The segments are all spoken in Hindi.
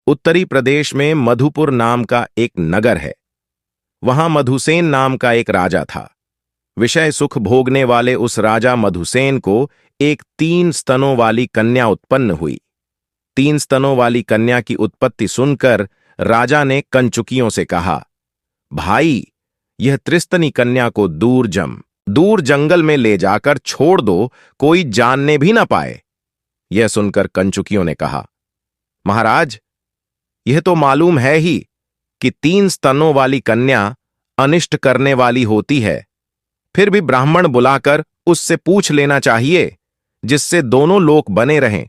उत्तरी प्रदेश में मधुपुर नाम का एक नगर है। वहां मधुसेन नाम का एक राजा था। विषय सुख भोगने वाले उस राजा मधुसेन को एक 3 स्तनों वाली कन्या उत्पन्न हुई। 3 स्तनों वाली कन्या की उत्पत्ति सुनकर राजा ने कंचुकियों से कहा, भाई, यह त्रिस्तनी कन्या को दूर जंगल में ले जाकर छोड़ दो, कोई जानने भी न पाए। यह सुनकर कंचुकियों ने कहा, महाराज, यह तो मालूम है ही कि 3 स्तनों वाली कन्या अनिष्ट करने वाली होती है। फिर भी ब्राह्मण बुलाकर उससे पूछ लेना चाहिए, जिससे दोनों लोक बने रहें,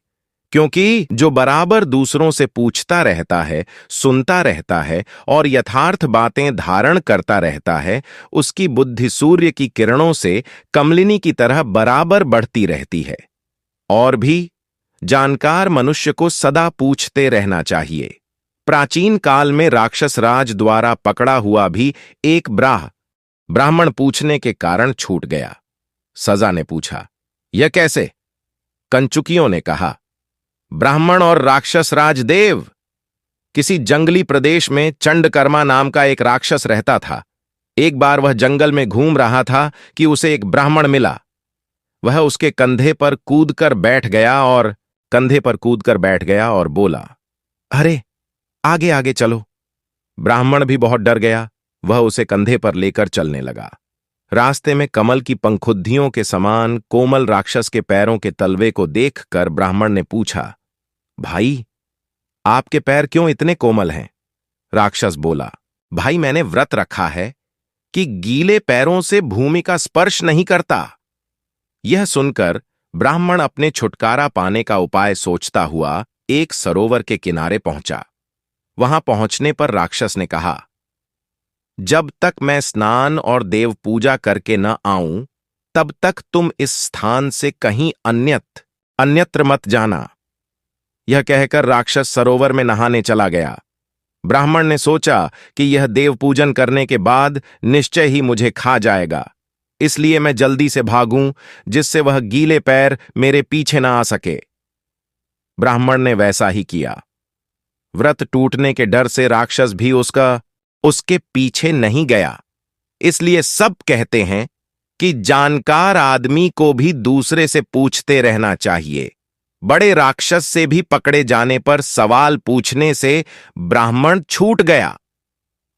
क्योंकि जो बराबर दूसरों से पूछता रहता है, सुनता रहता है और यथार्थ बातें धारण करता रहता है, उसकी बुद्धि सूर्य की किरणों से कमलिनी की तरह बराबर बढ़ती रहती है। और भी जानकार मनुष्य को सदा पूछते रहना चाहिए। प्राचीन काल में राक्षस राज द्वारा पकड़ा हुआ भी एक ब्राह्मण पूछने के कारण छूट गया। सजा ने पूछा, यह कैसे? कंचुकियों ने कहा, ब्राह्मण और राक्षस राज देव, किसी जंगली प्रदेश में चंडकर्मा नाम का एक राक्षस रहता था। एक बार वह जंगल में घूम रहा था कि उसे एक ब्राह्मण मिला। वह उसके कंधे पर कूदकर बैठ गया और बोला, अरे, आगे आगे चलो। ब्राह्मण भी बहुत डर गया। वह उसे कंधे पर लेकर चलने लगा। रास्ते में कमल की पंखुद्धियों के समान कोमल राक्षस के पैरों के तलवे को देखकर ब्राह्मण ने पूछा, भाई, आपके पैर क्यों इतने कोमल हैं? राक्षस बोला, भाई, मैंने व्रत रखा है कि गीले पैरों से भूमि का स्पर्श नहीं करता। यह सुनकर ब्राह्मण अपने छुटकारा पाने का उपाय सोचता हुआ एक सरोवर के किनारे पहुंचा। वहां पहुंचने पर राक्षस ने कहा, जब तक मैं स्नान और देव पूजा करके न आऊं, तब तक तुम इस स्थान से कहीं अन्यत्र मत जाना। यह कहकर राक्षस सरोवर में नहाने चला गया। ब्राह्मण ने सोचा कि यह देव पूजन करने के बाद निश्चय ही मुझे खा जाएगा, इसलिए मैं जल्दी से भागूं, जिससे वह गीले पैर मेरे पीछे न आ सके। ब्राह्मण ने वैसा ही किया। व्रत टूटने के डर से राक्षस भी उसके पीछे नहीं गया। इसलिए सब कहते हैं कि जानकार आदमी को भी दूसरे से पूछते रहना चाहिए। बड़े राक्षस से भी पकड़े जाने पर सवाल पूछने से ब्राह्मण छूट गया।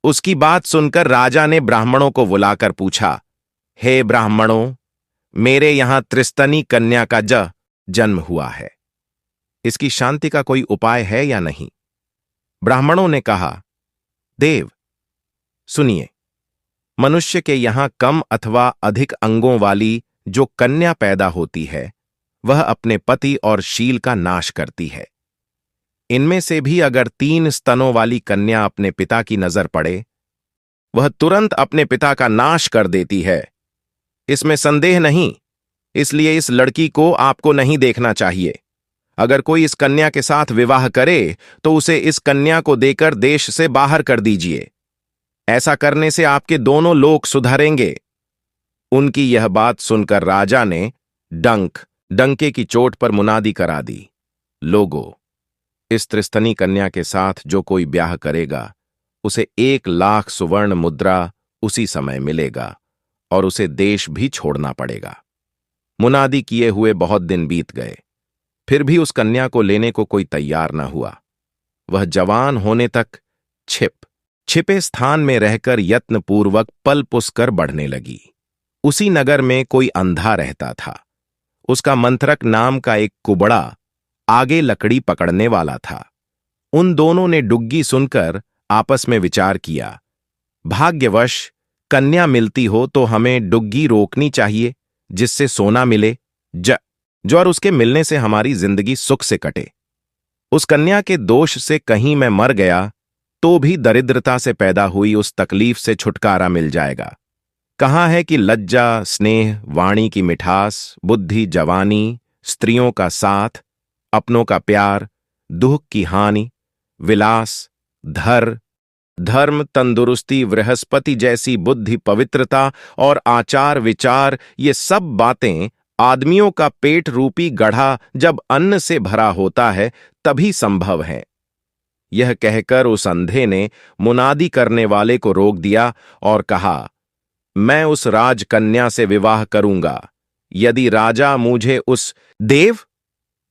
उसकी बात सुनकर राजा ने ब्राह्मणों को बुलाकर पूछा, हे ब्राह्मणों, मेरे यहां त्रिस्तनी कन्या का जन्म हुआ है। इसकी शांति का कोई उपाय है या नहीं? ब्राह्मणों ने कहा, देव, सुनिए, मनुष्य के यहां कम अथवा अधिक अंगों वाली जो कन्या पैदा होती है, वह अपने पति और शील का नाश करती है। इनमें से भी अगर 3 स्तनों वाली कन्या अपने पिता की नजर पड़े, वह तुरंत अपने पिता का नाश कर देती है। इसमें संदेह नहीं, इसलिए इस लड़की को आपको नहीं देखना चाहिए। अगर कोई इस कन्या के साथ विवाह करे तो उसे इस कन्या को देकर देश से बाहर कर दीजिए। ऐसा करने से आपके दोनों लोक सुधरेंगे। उनकी यह बात सुनकर राजा ने डंके की चोट पर मुनादी करा दी, लोगों, इस त्रिस्तनी कन्या के साथ जो कोई ब्याह करेगा, उसे 1,00,000 सुवर्ण मुद्रा उसी समय मिलेगा और उसे देश भी छोड़ना पड़ेगा। मुनादी किए हुए बहुत दिन बीत गए, फिर भी उस कन्या को लेने को कोई तैयार न हुआ। वह जवान होने तक छिपे स्थान में रहकर यत्नपूर्वक पल पुस कर बढ़ने लगी। उसी नगर में कोई अंधा रहता था। उसका मंत्रक नाम का एक कुबड़ा आगे लकड़ी पकड़ने वाला था। उन दोनों ने डुग्गी सुनकर आपस में विचार किया, भाग्यवश कन्या मिलती हो तो हमें डुग्गी रोकनी चाहिए, जिससे सोना मिले जो और उसके मिलने से हमारी जिंदगी सुख से कटे। उस कन्या के दोष से कहीं मैं मर गया तो भी दरिद्रता से पैदा हुई उस तकलीफ से छुटकारा मिल जाएगा। कहाँ है कि लज्जा, स्नेह, वाणी की मिठास, बुद्धि, जवानी, स्त्रियों का साथ, अपनों का प्यार, दुख की हानि, विलास, धर्म, तंदुरुस्ती, बृहस्पति जैसी बुद्धि, पवित्रता और आचार विचार, ये सब बातें आदमियों का पेट रूपी गढ़ा जब अन्न से भरा होता है तभी संभव है। यह कहकर उस अंधे ने मुनादी करने वाले को रोक दिया और कहा, मैं उस राजकन्या से विवाह करूंगा यदि राजा मुझे उस देव।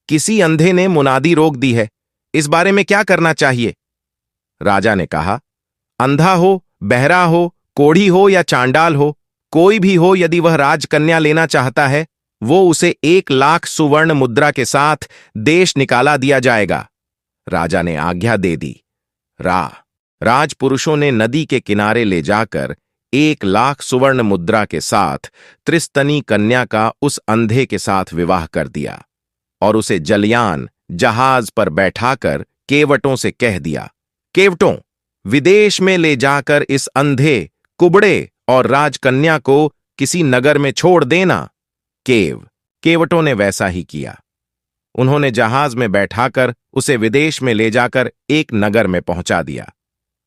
किसी अंधे ने मुनादी रोक दी है, इस बारे में क्या करना चाहिए? राजा ने कहा, अंधा हो, बहरा हो, कोढ़ी हो या चांडाल हो, कोई भी हो, यदि वह राजकन्या लेना चाहता है, वो उसे 1,00,000 सुवर्ण मुद्रा के साथ देश निकाला दिया जाएगा। राजा ने आज्ञा दे दी। राजपुरुषों ने नदी के किनारे ले जाकर 1,00,000 सुवर्ण मुद्रा के साथ त्रिस्तनी कन्या का उस अंधे के साथ विवाह कर दिया और उसे जलयान जहाज पर बैठाकर केवटों से कह दिया, केवटों, विदेश में ले जाकर इस अंधे, कुबड़े और राजकन्या को किसी नगर में छोड़ देना। केवटों ने वैसा ही किया। उन्होंने जहाज में बैठाकर उसे विदेश में ले जाकर एक नगर में पहुंचा दिया।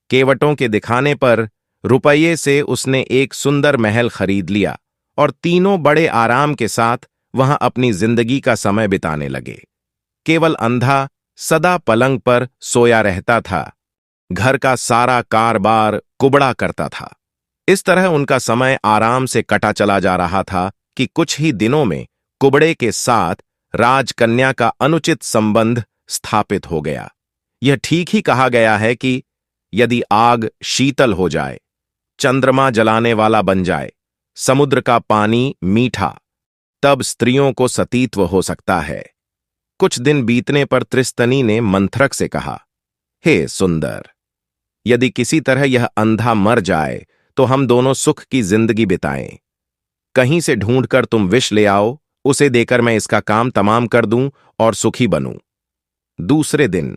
केवटों के दिखाने पर रुपये से उसने एक सुंदर महल खरीद लिया और तीनों बड़े आराम के साथ वहां अपनी जिंदगी का समय बिताने लगे। केवल अंधा सदा पलंग पर सोया रहता था। घर का सारा कारोबार कुबड़ा करता था। इस तरह उनका समय आराम से कटा चला जा रहा था कि कुछ ही दिनों में कुबड़े के साथ राजकन्या का अनुचित संबंध स्थापित हो गया। यह ठीक ही कहा गया है कि यदि आग शीतल हो जाए, चंद्रमा जलाने वाला बन जाए, समुद्र का पानी मीठा, तब स्त्रियों को सतीत्व हो सकता है। कुछ दिन बीतने पर त्रिस्तनी ने मंथरक से कहा, हे सुंदर, यदि किसी तरह यह अंधा मर जाए तो हम दोनों सुख की जिंदगी बिताएं। कहीं से ढूंढकर तुम विष ले आओ, उसे देकर मैं इसका काम तमाम कर दूं और सुखी बनूं। दूसरे दिन